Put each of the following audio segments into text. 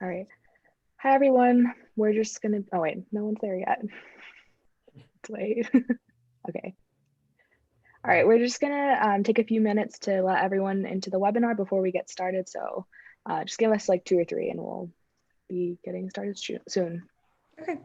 All right. Hi, everyone. We're just gonna, oh wait, no one's there yet. Let's wait. Okay. All right, we're just gonna take a few minutes to let everyone into the webinar before we get started. So just give us like 2 or 3 and we'll be getting started soon. Okay.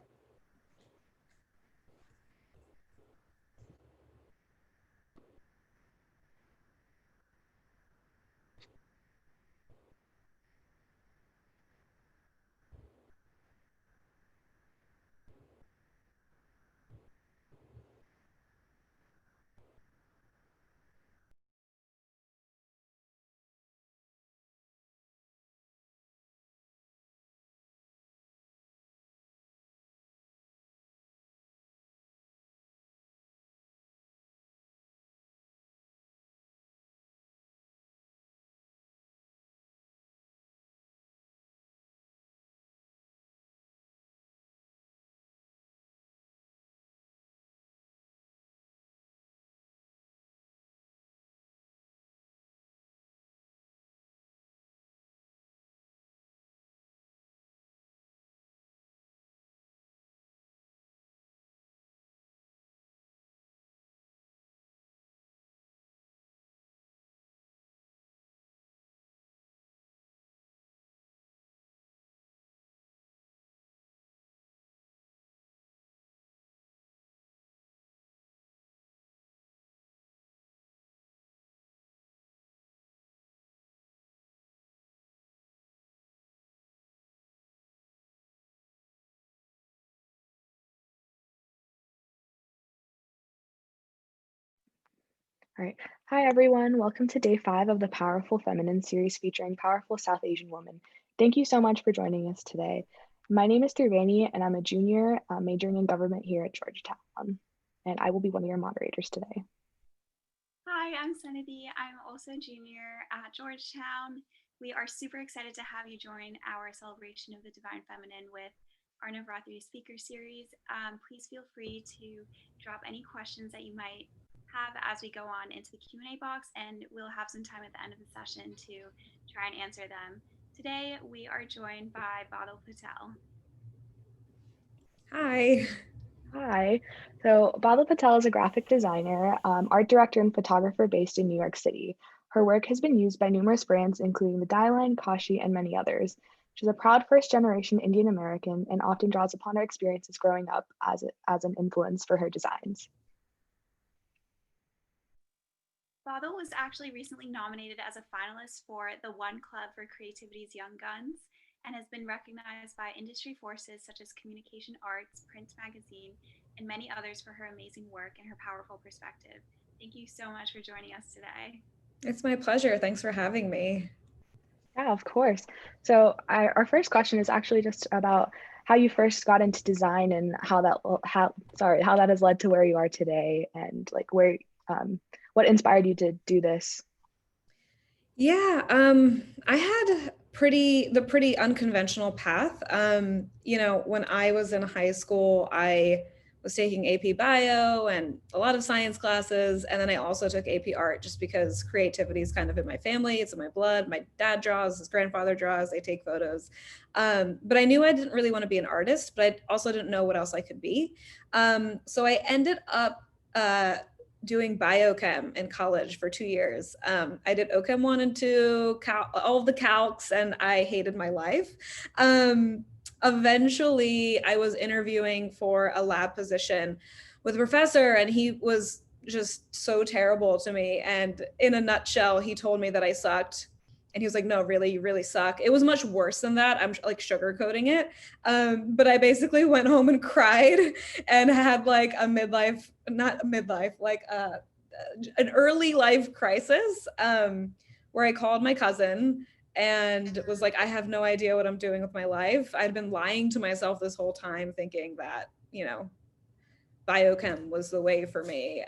All right. Hi, everyone. Welcome to day 5 of the Powerful Feminine series featuring powerful South Asian women. Thank you so much for joining us today. My name is Triveni, and I'm a junior majoring in government here at Georgetown, and I will be one of your moderators today. Hi, I'm Sunity. I'm also a junior at Georgetown. We are super excited to have you join our celebration of the Divine Feminine with our Navarātri speaker series. Please feel free to drop any questions that you might have as we go on into the Q&A box, and we'll have some time at the end of the session to try and answer them. Today, we are joined by Badal Patel. Hi. Hi. So Badal Patel is a graphic designer, art director, and photographer based in New York City. Her work has been used by numerous brands, including the Dye Line, Kashi, and many others. She's a proud first-generation Indian American and often draws upon her experiences growing up as an influence for her designs. Badal was actually recently nominated as a finalist for the One Club for Creativity's Young Guns and has been recognized by industry forces such as Communication Arts, Print Magazine, and many others for her amazing work and her powerful perspective. Thank you so much for joining us today. It's my pleasure. Thanks for having me. Yeah, of course. So our first question is actually just about how you first got into design and how that has led to where you are today, and like what inspired you to do this. Yeah, I had the pretty unconventional path. When I was in high school, I was taking AP Bio and a lot of science classes, and then I also took AP Art just because creativity is kind of in my family. It's in my blood. My dad draws, his grandfather draws. I take photos, but I knew I didn't really want to be an artist, but I also didn't know what else I could be. So I ended up doing biochem in college for 2 years. I did OChem 1 and 2, all of the calcs, and I hated my life. Eventually, I was interviewing for a lab position with a professor, and he was just so terrible to me. And in a nutshell, he told me that I sucked. And he was like, no, really, you really suck. It was much worse than that. I'm like sugarcoating it. But I basically went home and cried and had like a midlife, not a midlife, like an early life crisis, where I called my cousin and was like, I have no idea what I'm doing with my life. I'd been lying to myself this whole time, thinking that, biochem was the way for me.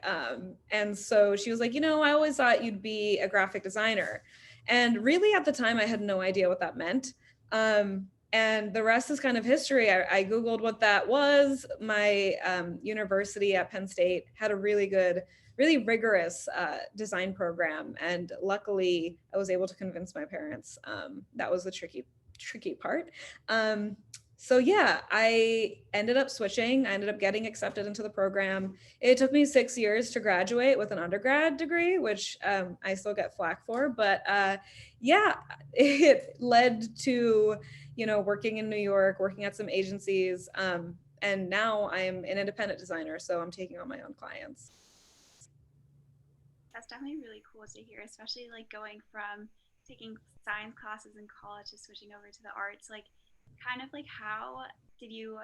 And so she was like, I always thought you'd be a graphic designer. And really at the time, I had no idea what that meant. And the rest is kind of history. I Googled what that was. My university at Penn State had a really good, really rigorous design program. And luckily, I was able to convince my parents. That was the tricky tricky part. So yeah, I ended up switching. I ended up getting accepted into the program. It took me 6 years to graduate with an undergrad degree, which I still get flack for. But yeah, it led to, working in New York, working at some agencies. And now I'm an independent designer, so I'm taking on my own clients. That's definitely really cool to hear, especially like going from taking science classes in college to switching over to the arts. Like, kind of like how did you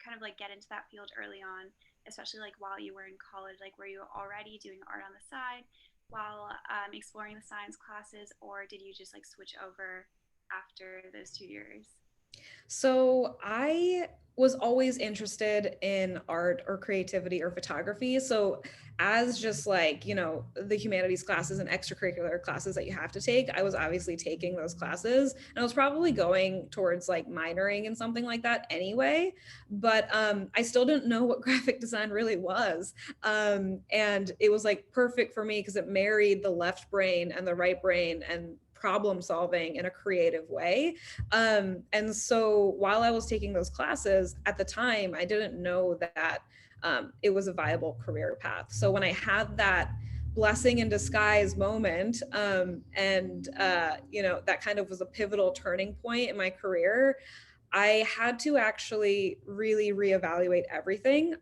kind of like get into that field early on, especially like while you were in college? Like, were you already doing art on the side while exploring the science classes, or did you just like switch over after those 2 years? So I was always interested in art or creativity or photography. So as just like, the humanities classes and extracurricular classes that you have to take, I was obviously taking those classes, and I was probably going towards like minoring in something like that anyway. But I still didn't know what graphic design really was. And it was like perfect for me because it married the left brain and the right brain and problem solving in a creative way. And so while I was taking those classes at the time, I didn't know that it was a viable career path. So when I had that blessing in disguise moment, that kind of was a pivotal turning point in my career, I had to actually really reevaluate everything,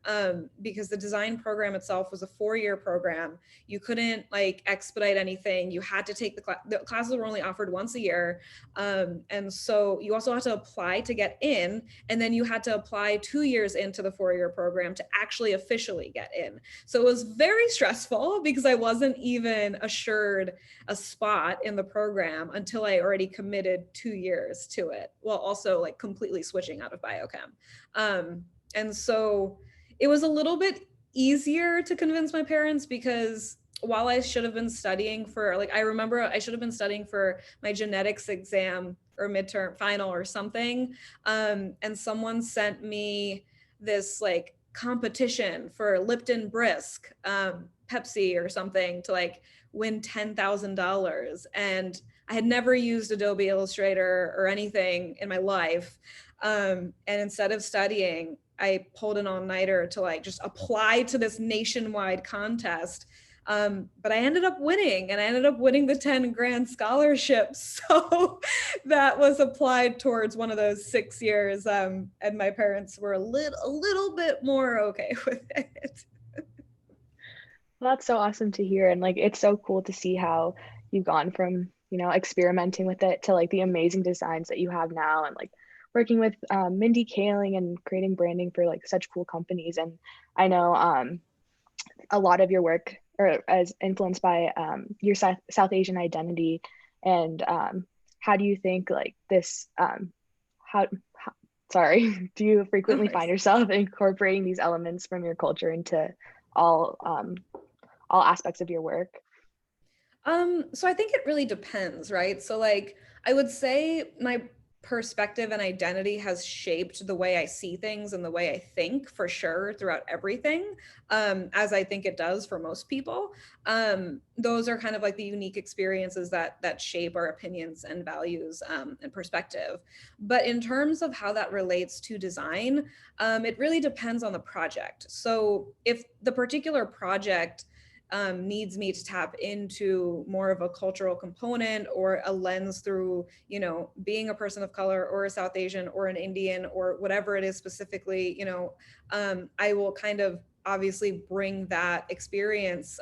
because the design program itself was a 4-year program. You couldn't like expedite anything. You had to take the classes were only offered once a year. And so you also had to apply to get in, and then you had to apply 2 years into the 4-year program to actually officially get in. So it was very stressful because I wasn't even assured a spot in the program until I already committed 2 years to it, while also like completely switching out of biochem. And so it was a little bit easier to convince my parents, because while I should have been studying for, like, I remember I should have been studying for my genetics exam or midterm final or something. And someone sent me this like competition for Lipton Brisk, Pepsi or something, to like win $10,000. And I had never used Adobe Illustrator or anything in my life. And instead of studying, I pulled an all-nighter to like just apply to this nationwide contest. But I ended up winning, and I ended up winning the 10 grand scholarship. So that was applied towards one of those 6 years. And my parents were a little bit more okay with it. Well, that's so awesome to hear. And like, it's so cool to see how you've gone from, experimenting with it to like the amazing designs that you have now, and like working with Mindy Kaling and creating branding for like such cool companies. And I know a lot of your work or as influenced by your South Asian identity. And how do you think like this, how sorry, do you frequently find yourself incorporating these elements from your culture into all aspects of your work? So I think it really depends, right? So like I would say my perspective and identity has shaped the way I see things and the way I think, for sure, throughout everything, as I think it does for most people. Those are kind of like the unique experiences that shape our opinions and values, and perspective. But in terms of how that relates to design, it really depends on the project. So if the particular project needs me to tap into more of a cultural component or a lens through, being a person of color or a South Asian or an Indian or whatever it is specifically, I will kind of obviously bring that experience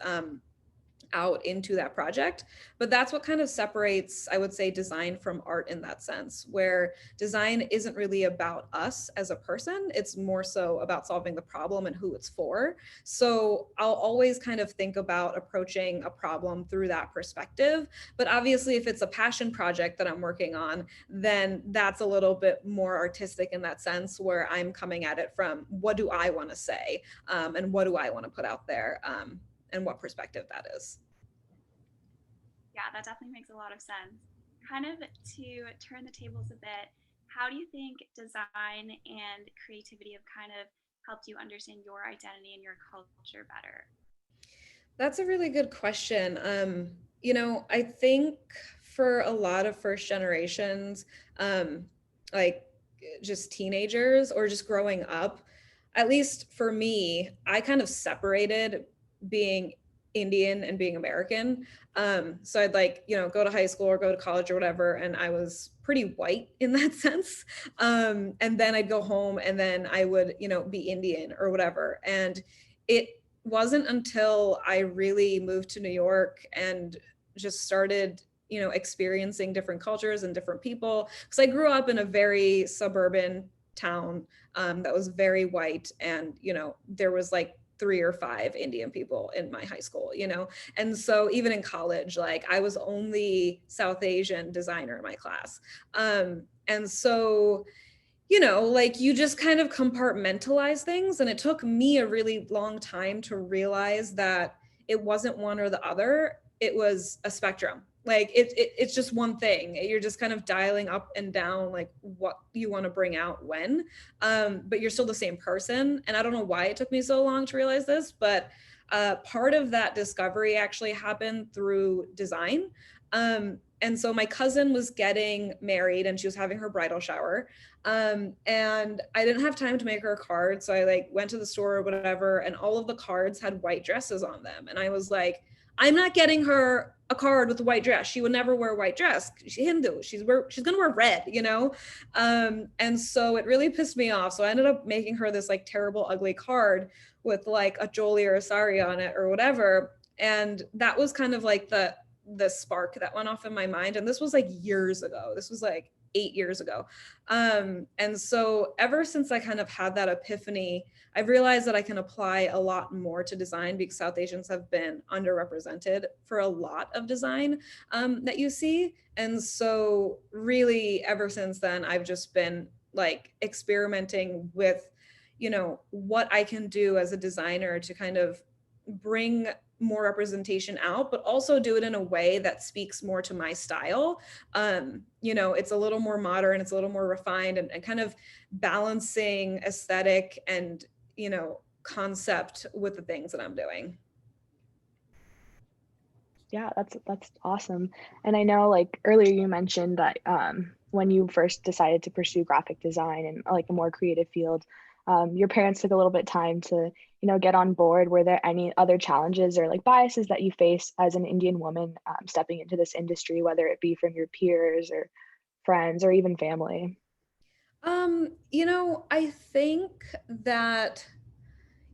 out into that project. But that's what kind of separates, I would say, design from art in that sense, where design isn't really about us as a person. It's more so about solving the problem and who it's for. So I'll always kind of think about approaching a problem through that perspective. But obviously, if it's a passion project that I'm working on, then that's a little bit more artistic in that sense, where I'm coming at it from what do I want to say, and what do I want to put out there, and what perspective that is. Yeah, that definitely makes a lot of sense. Kind of to turn the tables a bit, how do you think design and creativity have kind of helped you understand your identity and your culture better? That's a really good question. I think for a lot of first generations, like just teenagers or just growing up, at least for me, I kind of separated being Indian and being American. So I'd like, go to high school or go to college or whatever, and I was pretty white in that sense. And then I'd go home and then I would, be Indian or whatever. And it wasn't until I really moved to New York and just started, experiencing different cultures and different people. Because I grew up in a very suburban town that was very white, and there was like 3 or 5 Indian people in my high school, and so even in college, like I was only South Asian designer in my class, and so like you just kind of compartmentalize things, and it took me a really long time to realize that it wasn't one or the other, it was a spectrum. Like it's just one thing. You're just kind of dialing up and down like what you want to bring out when, but you're still the same person. And I don't know why it took me so long to realize this, but part of that discovery actually happened through design. And so my cousin was getting married and she was having her bridal shower. And I didn't have time to make her a card. So I like went to the store or whatever, and all of the cards had white dresses on them. And I was like, I'm not getting her a card with a white dress. She would never wear a white dress. She's Hindu. She's gonna wear red, And so it really pissed me off. So I ended up making her this like terrible, ugly card with like a joli or a sari on it or whatever. And that was kind of like the spark that went off in my mind. And this was like years ago. This was like 8 years ago. And so ever since I kind of had that epiphany, I've realized that I can apply a lot more to design, because South Asians have been underrepresented for a lot of design that you see. And so really ever since then, I've just been like experimenting with, what I can do as a designer to kind of bring more representation out, but also do it in a way that speaks more to my style. It's a little more modern, it's a little more refined, and kind of balancing aesthetic and, concept with the things that I'm doing. Yeah, that's awesome. And I know like earlier you mentioned that when you first decided to pursue graphic design and like a more creative field, your parents took a little bit time to, get on board. Were there any other challenges or like biases that you face as an Indian woman stepping into this industry, whether it be from your peers or friends or even family? I think that,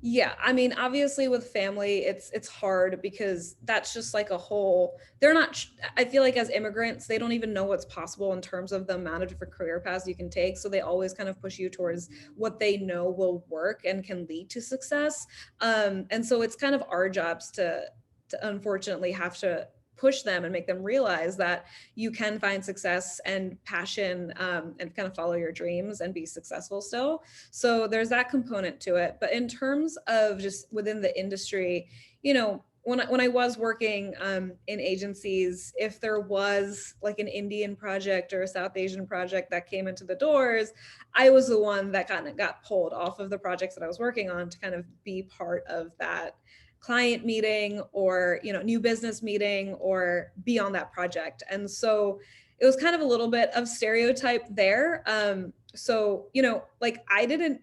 yeah, I mean, obviously with family, it's hard because that's just like a whole, they're not, I feel like as immigrants, they don't even know what's possible in terms of the amount of different career paths you can take. So they always kind of push you towards what they know will work and can lead to success. And so it's kind of our jobs to unfortunately have to push them and make them realize that you can find success and passion, and kind of follow your dreams and be successful still. So there's that component to it. But in terms of just within the industry, when I was working in agencies, if there was like an Indian project or a South Asian project that came into the doors, I was the one that kind of got pulled off of the projects that I was working on to kind of be part of that client meeting or new business meeting or be on that project. And so it was kind of a little bit of stereotype there. So like I didn't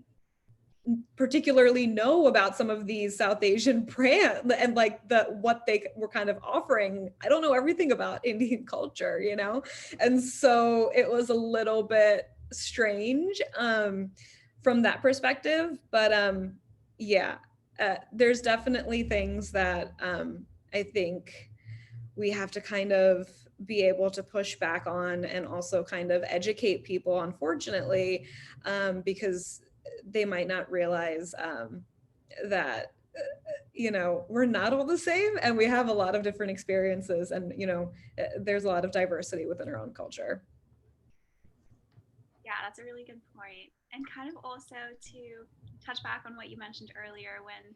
particularly know about some of these South Asian brands and like what they were kind of offering. I don't know everything about Indian culture, and so it was a little bit strange from that perspective. But yeah, there's definitely things that I think we have to kind of be able to push back on and also kind of educate people, unfortunately, because they might not realize that we're not all the same, and we have a lot of different experiences, and there's a lot of diversity within our own culture. Yeah, that's a really good point. And kind of also to touch back on what you mentioned earlier, when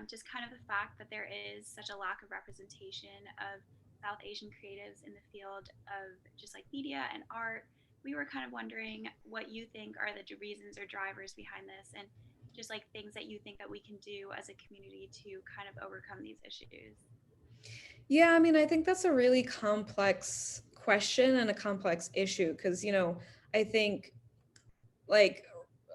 just kind of the fact that there is such a lack of representation of South Asian creatives in the field of just like media and art. We were kind of wondering what you think are the reasons or drivers behind this, and just like things that you think that we can do as a community to kind of overcome these issues. Yeah, I mean, I think that's a really complex question and a complex issue because, I think like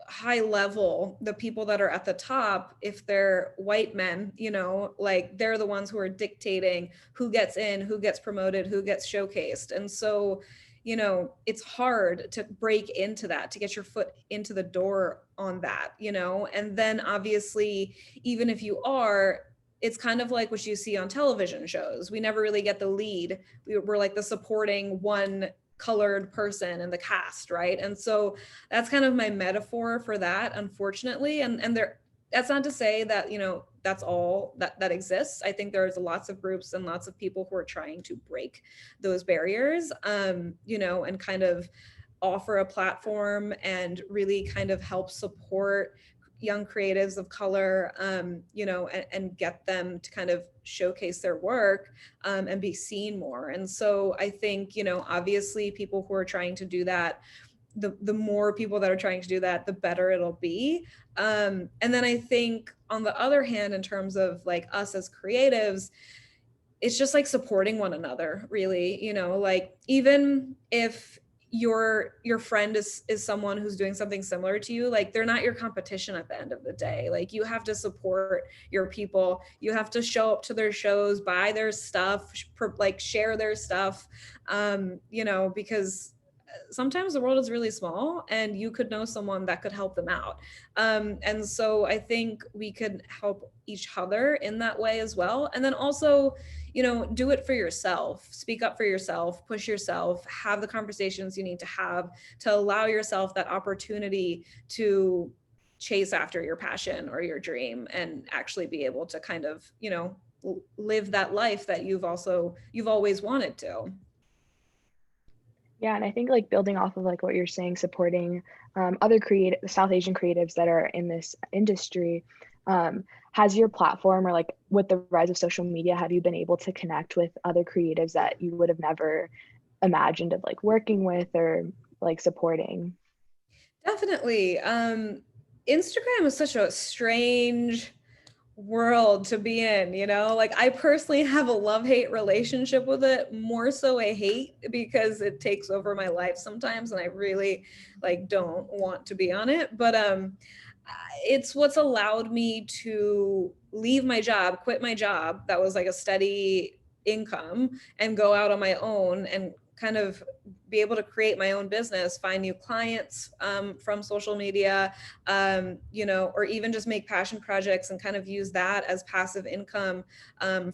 high level, the people that are at the top, if they're white men, you know, like they're the ones who are dictating who gets in, who gets promoted, who gets showcased. And so, you know, it's hard to break into that, to get your foot into the door on that, you know. And then obviously, even if you are, it's kind of like what you see on television shows. We never really get the lead. We're like the supporting one colored person in the cast, right? And so that's kind of my metaphor for that, unfortunately. And there, that's not to say that, you know, that's all that exists. I think there's lots of groups and lots of people who are trying to break those barriers, you know, and kind of offer a platform and really kind of help support young creatives of color, you know, and get them to kind of showcase their work, and be seen more. And so I think, you know, obviously people who are trying to do that, the more people that are trying to do that, the better it'll be. And then I think on the other hand, in terms of like us as creatives, it's just like supporting one another, really, you know, like even if your friend is someone who's doing something similar to you, like they're not your competition at the end of the day. Like you have to support your people, you have to show up to their shows, buy their stuff, like share their stuff, you know, because sometimes the world is really small and you could know someone that could help them out. And so I think we could help each other in that way as well. And then also, you know, do it for yourself, speak up for yourself, push yourself, have the conversations you need to have to allow yourself that opportunity to chase after your passion or your dream and actually be able to kind of, you know, live that life that you've always wanted to. Yeah, and I think like building off of like what you're saying, supporting other creative South Asian creatives that are in this industry, has your platform or like with the rise of social media, have you been able to connect with other creatives that you would have never imagined of like working with or like supporting? Definitely. Instagram is such a strange world to be in, you know, like I personally have a love-hate relationship with it, more so a hate, because it takes over my life sometimes and I really like don't want to be on it. But it's what's allowed me to leave my job, quit my job that was like a steady income, and go out on my own and kind of be able to create my own business, find new clients from social media, you know, or even just make passion projects and kind of use that as passive income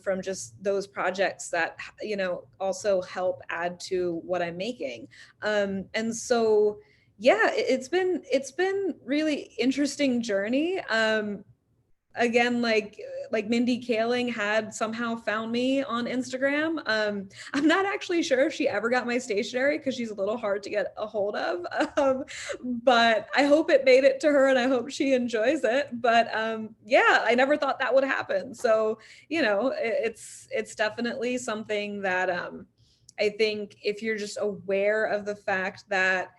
from just those projects that, you know, also help add to what I'm making. And so, yeah, it's been really interesting journey. Again, like Mindy Kaling had somehow found me on Instagram. I'm not actually sure if she ever got my stationery because she's a little hard to get a hold of. But I hope it made it to her and I hope she enjoys it. But yeah, I never thought that would happen. So, you know, it's definitely something that I think if you're just aware of the fact that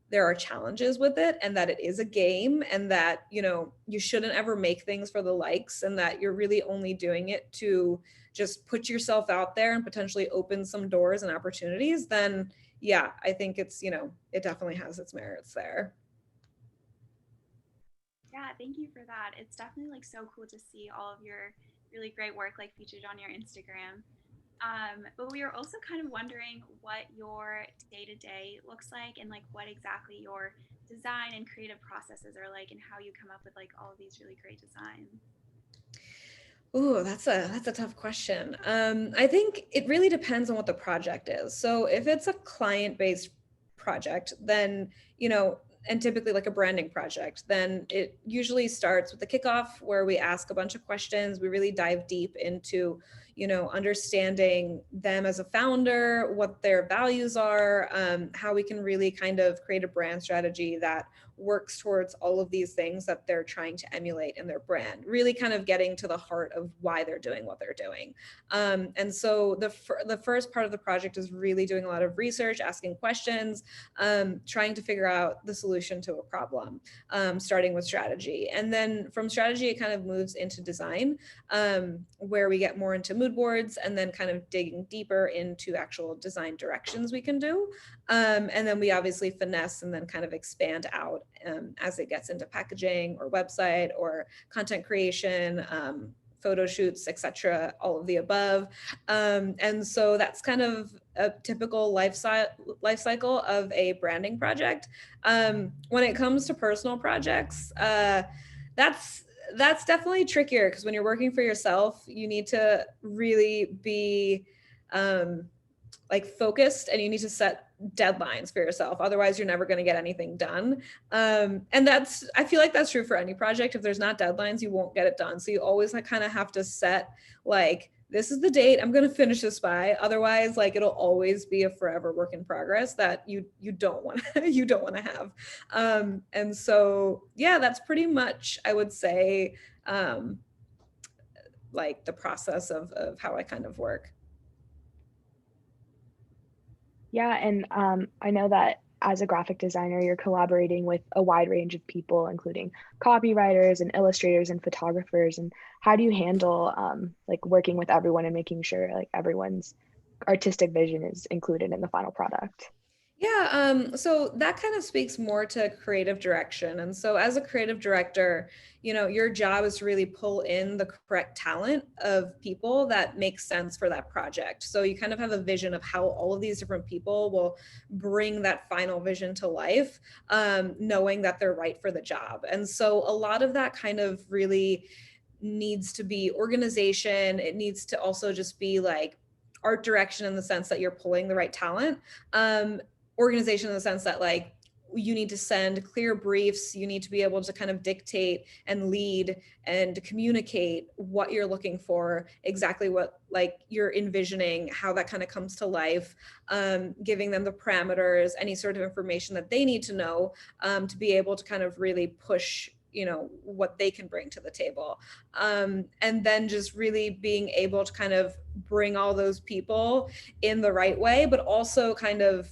there are challenges with it and that it is a game and that, you know, you shouldn't ever make things for the likes and that you're really only doing it to just put yourself out there and potentially open some doors and opportunities, then yeah, I think it's, you know, it definitely has its merits there. Yeah, thank you for that. It's definitely like so cool to see all of your really great work like featured on your Instagram. But we are also kind of wondering what your day to day looks like and like what exactly your design and creative processes are like and how you come up with like all of these really great designs. Ooh, that's a tough question. I think it really depends on what the project is. So if it's a client-based project, then, you know, and typically like a branding project, then it usually starts with the kickoff where we ask a bunch of questions. We really dive deep into, you know, understanding them as a founder, what their values are, how we can really kind of create a brand strategy that works towards all of these things that they're trying to emulate in their brand, really kind of getting to the heart of why they're doing what they're doing. And so the first part of the project is really doing a lot of research, asking questions, trying to figure out the solution to a problem, starting with strategy. And then from strategy, it kind of moves into design, where we get more into mood boards, and then kind of digging deeper into actual design directions we can do. And then we obviously finesse and then kind of expand out as it gets into packaging or website or content creation, photo shoots, etc., all of the above. And so that's kind of a typical life cycle of a branding project. When it comes to personal projects, that's definitely trickier, because when you're working for yourself, you need to really be like focused, and you need to set deadlines for yourself. Otherwise, you're never going to get anything done. And I feel like that's true for any project. If there's not deadlines, you won't get it done. So you always like kind of have to set like, this is the date I'm going to finish this by. Otherwise, like, it'll always be a forever work in progress that you don't want you don't want to have. And so, yeah, that's pretty much, I would say, like the process of how I kind of work. Yeah, and I know that as a graphic designer, you're collaborating with a wide range of people, including copywriters and illustrators and photographers. And how do you handle like working with everyone and making sure like everyone's artistic vision is included in the final product? Yeah, so that kind of speaks more to creative direction. And so as a creative director, you know, your job is to really pull in the correct talent of people that make sense for that project. So you kind of have a vision of how all of these different people will bring that final vision to life, knowing that they're right for the job. And so a lot of that kind of really needs to be organization. It needs to also just be like art direction, in the sense that you're pulling the right talent. Organization in the sense that like you need to send clear briefs, you need to be able to kind of dictate and lead and communicate what you're looking for, exactly what like you're envisioning, how that kind of comes to life, giving them the parameters, any sort of information that they need to know, to be able to kind of really push, you know, what they can bring to the table. And then just really being able to kind of bring all those people in the right way, but also kind of,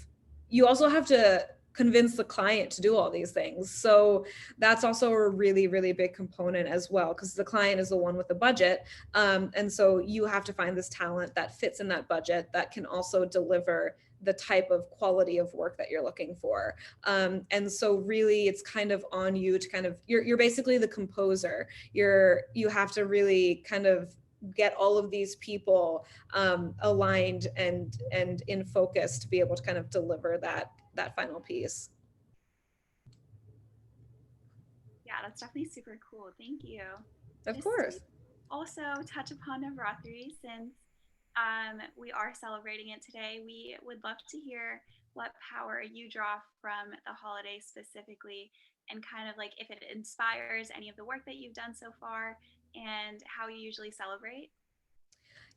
you also have to convince the client to do all these things. So that's also a really, really big component as well, because the client is the one with the budget. And so you have to find this talent that fits in that budget, that can also deliver the type of quality of work that you're looking for. And so really it's kind of on you to kind of, you're basically the composer. You have to really kind of get all of these people aligned and in focus to be able to kind of deliver that final piece. Yeah, that's definitely super cool. Thank you. Of course. Also touch upon Navarātri, since we are celebrating it today. We would love to hear what power you draw from the holiday specifically, and kind of like if it inspires any of the work that you've done so far, and how you usually celebrate.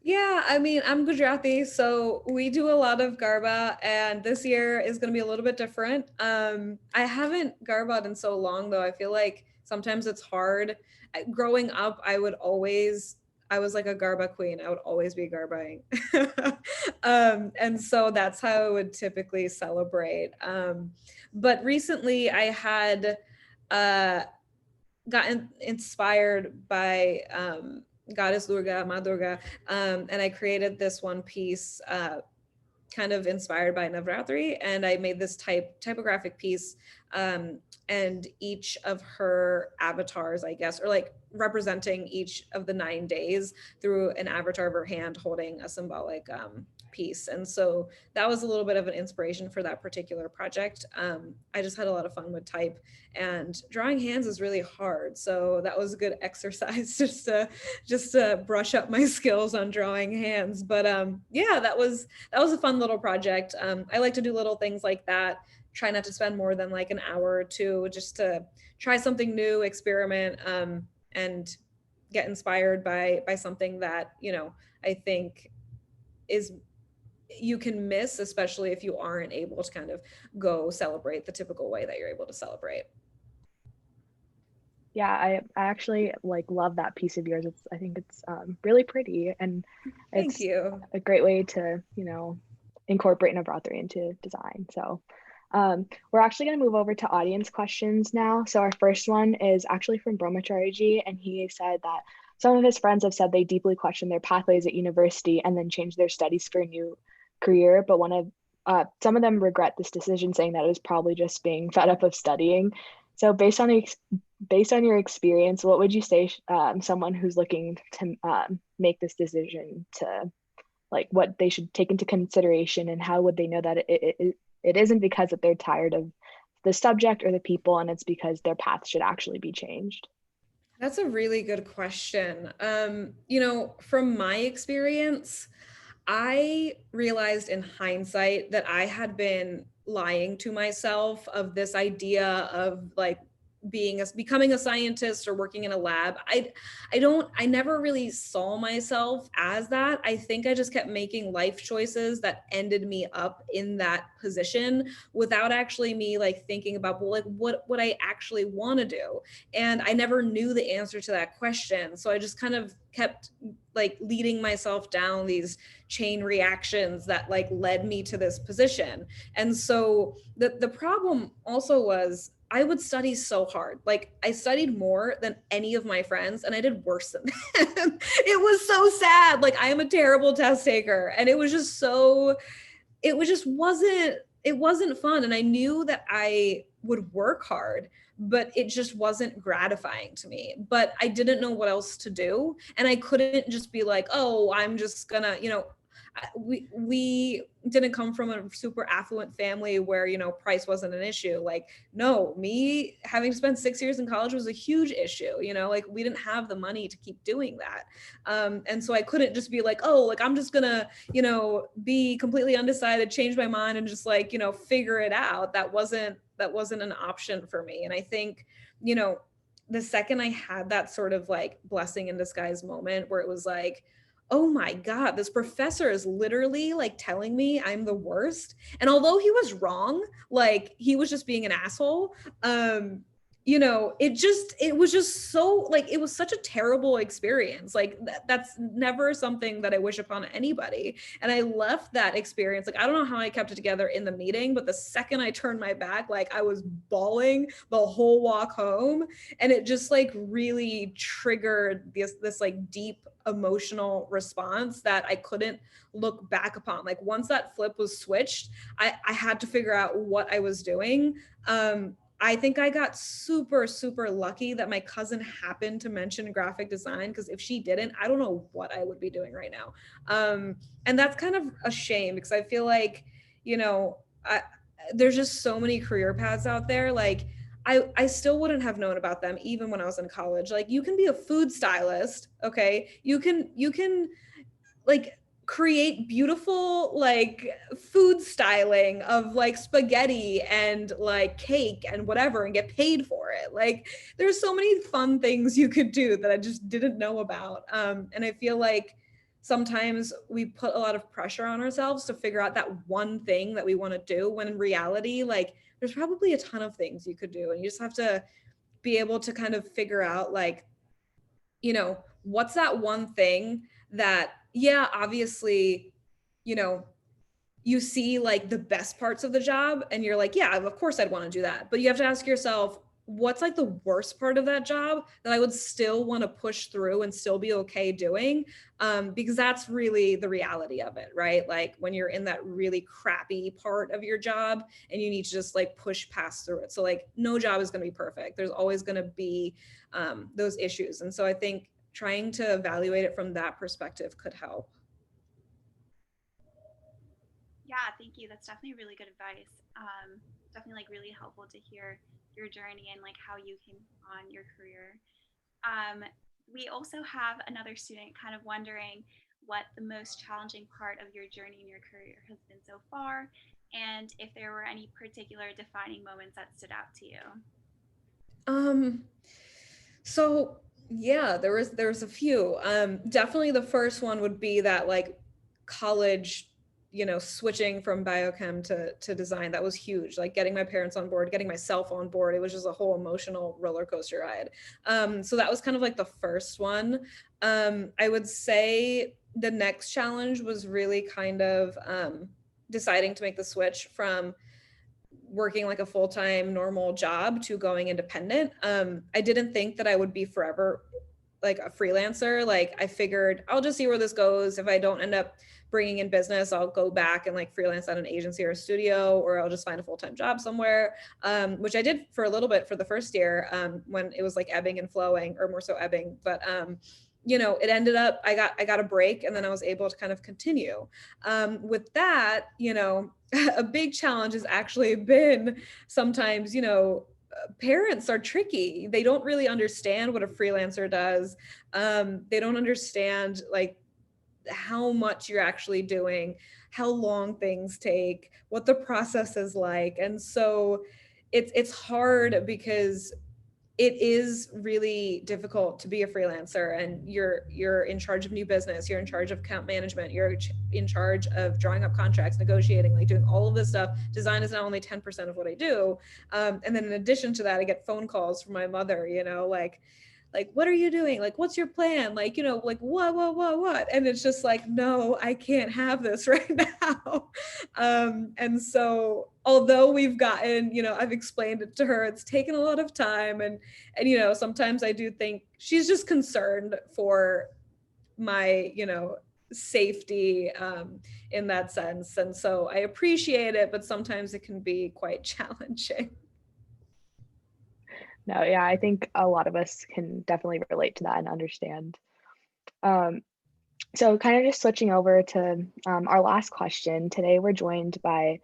Yeah, I mean, I'm Gujarati, so we do a lot of Garba, and this year is going to be a little bit different. I haven't Garba'd in so long, though. I feel like sometimes it's hard. Growing up, I was like a Garba queen. I would always be Garbaing. And so that's how I would typically celebrate. But recently I had gotten inspired by Goddess Durga, Ma Durga, and I created this one piece kind of inspired by Navarātri, and I made this typographic piece, and each of her avatars, I guess, or like representing each of the 9 days through an avatar of her hand holding a symbolic piece. And so that was a little bit of an inspiration for that particular project. I just had a lot of fun with type, and drawing hands is really hard. So that was a good exercise just to brush up my skills on drawing hands. But yeah, that was a fun little project. I like to do little things like that. Try not to spend more than like an hour or two, just to try something new, experiment, and get inspired by something that, you know, I think is you can miss, especially if you aren't able to kind of go celebrate the typical way that you're able to celebrate. Yeah, I actually like love that piece of yours. I think it's really pretty, and it's Thank you. a great way to, you know, incorporate Navaratri into design. So we're actually going to move over to audience questions now. So our first one is actually from Brahmacharya, and he said that Some of his friends have said they deeply questioned their pathways at university and then changed their studies for a new career. But some of them regret this decision, saying that it was probably just being fed up of studying. So based on your experience, what would you say someone who's looking to make this decision to like what they should take into consideration, and how would they know that it isn't because that they're tired of the subject or the people, and it's because their path should actually be changed? That's a really good question. From my experience, I realized in hindsight that I had been lying to myself of this idea of like becoming a scientist or working in a lab. I never really saw myself as that. I think I just kept making life choices that ended me up in that position without actually me like thinking about, well, like what would I actually want to do? And I never knew the answer to that question. So I just kind of kept like leading myself down these chain reactions that like led me to this position. And so the problem also was I would study so hard. Like I studied more than any of my friends and I did worse than them. It was so sad. Like I am a terrible test taker and it was just so, it wasn't fun. And I knew that I would work hard, but it just wasn't gratifying to me. But I didn't know what else to do. And I couldn't just be like, oh, I'm just gonna, we didn't come from a super affluent family where price wasn't an issue. Like no, me having spent 6 years in college was a huge issue. Like we didn't have the money to keep doing that, and so I couldn't just be like, oh, like I'm just gonna be completely undecided, change my mind, and just like figure it out. That wasn't an option for me. And I think the second I had that sort of like blessing in disguise moment where it was like, oh my God, this professor is literally like telling me I'm the worst. And although he was wrong, like he was just being an asshole. It was just so like, it was such a terrible experience. Like that's never something that I wish upon anybody. And I left that experience. Like, I don't know how I kept it together in the meeting, but the second I turned my back, like I was bawling the whole walk home. And it just like really triggered this like deep emotional response that I couldn't look back upon. Like once that flip was switched, I had to figure out what I was doing. I think I got super, super lucky that my cousin happened to mention graphic design, because if she didn't, I don't know what I would be doing right now. And that's kind of a shame because I feel like, there's just so many career paths out there. Like I still wouldn't have known about them even when I was in college. Like you can be a food stylist, okay? You can like create beautiful like food styling of like spaghetti and like cake and whatever and get paid for it. Like there's so many fun things you could do that I just didn't know about. And I feel like sometimes we put a lot of pressure on ourselves to figure out that one thing that we want to do, when in reality, like there's probably a ton of things you could do. And you just have to be able to kind of figure out like, what's that one thing that, yeah, obviously, you see like the best parts of the job and you're like, yeah, of course I'd want to do that. But you have to ask yourself, what's like the worst part of that job that I would still want to push through and still be okay doing? Because that's really the reality of it, right? Like when you're in that really crappy part of your job and you need to just like push past through it. So like no job is going to be perfect. There's always going to be those issues. And so I think trying to evaluate it from that perspective could help. Yeah, thank you. That's definitely really good advice. Definitely like really helpful to hear your journey and like how you came on your career. We also have another student kind of wondering what the most challenging part of your journey in your career has been so far, and if there were any particular defining moments that stood out to you. So yeah, there was a few. Definitely the first one would be that like college, switching from biochem to design. That was huge. Like getting my parents on board, getting myself on board. It was just a whole emotional roller coaster ride. So that was kind of like the first one. I would say the next challenge was really kind of deciding to make the switch from working like a full-time normal job to going independent. I didn't think that I would be forever like a freelancer, like I figured I'll just see where this goes. If I don't end up bringing in business, I'll go back and like freelance at an agency or a studio, or I'll just find a full-time job somewhere, which I did for a little bit for the first year, when it was like ebbing and flowing, or more so ebbing. But you know, it ended up, I got a break, and then I was able to kind of continue. With that, you know, a big challenge has actually been sometimes, you know, parents are tricky. They don't really understand what a freelancer does. They don't understand like how much you're actually doing, how long things take, what the process is like. And so it's hard because it is really difficult to be a freelancer, and you're in charge of new business, you're in charge of account management, you're in charge of drawing up contracts, negotiating, like doing all of this stuff. Design is now only 10% of what I do, and then in addition to that, I get phone calls from my mother, you know, like what are you doing, like what's your plan, like, you know, like what, and it's just like, no, I can't have this right now. And so although we've gotten, you know, I've explained it to her, it's taken a lot of time, and you know, sometimes I do think she's just concerned for my, you know, safety, in that sense. And so I appreciate it, but sometimes it can be quite challenging. No, yeah, I think a lot of us can definitely relate to that and understand. Um, so kind of just switching over to our last question. Today we're joined by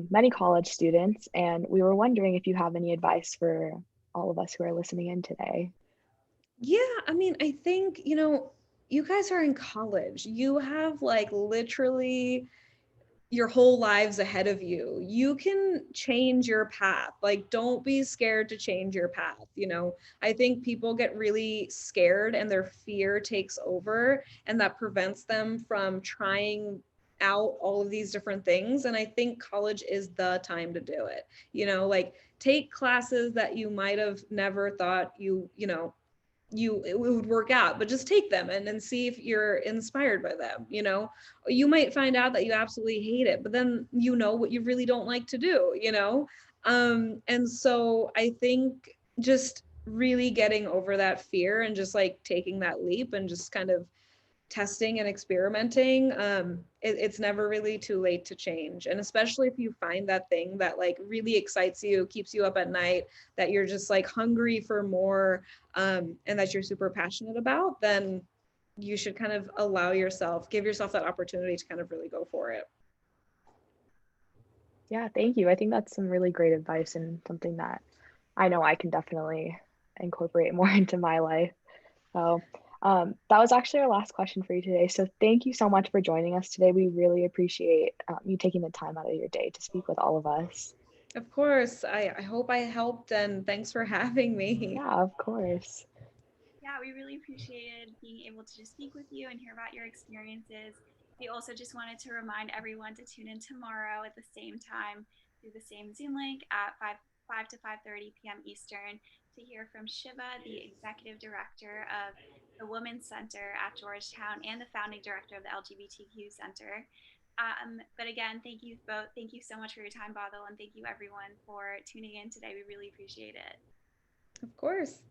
many college students, and we were wondering if you have any advice for all of us who are listening in today. Yeah, I mean, I think, you know, you guys are in college. You have like literally your whole lives ahead of you. You can change your path. Like, don't be scared to change your path. You know, I think people get really scared and their fear takes over, and that prevents them from trying out all of these different things. And I think college is the time to do it. You know, like take classes that you might have never thought you know, it would work out, but just take them and see if you're inspired by them. You know, you might find out that you absolutely hate it, but then you know what you really don't like to do, you know. And so I think just really getting over that fear and just like taking that leap and just kind of testing and experimenting. It's never really too late to change, and especially if you find that thing that like really excites you, keeps you up at night, that you're just like hungry for more, and that you're super passionate about, then you should kind of give yourself that opportunity to kind of really go for it. Yeah, thank you. I think that's some really great advice and something that I know I can definitely incorporate more into my life. So that was actually our last question for you today. So thank you so much for joining us today. We really appreciate you taking the time out of your day to speak with all of us. Of course, I hope I helped, and thanks for having me. Yeah, of course. Yeah, we really appreciated being able to just speak with you and hear about your experiences. We also just wanted to remind everyone to tune in tomorrow at the same time through the same Zoom link at 5 to 5:30 p.m. Eastern to hear from Shiva, the executive director of the Women's Center at Georgetown and the founding director of the LGBTQ Center. But again, thank you both. Thank you so much for your time, Badal, and thank you everyone for tuning in today. We really appreciate it. Of course.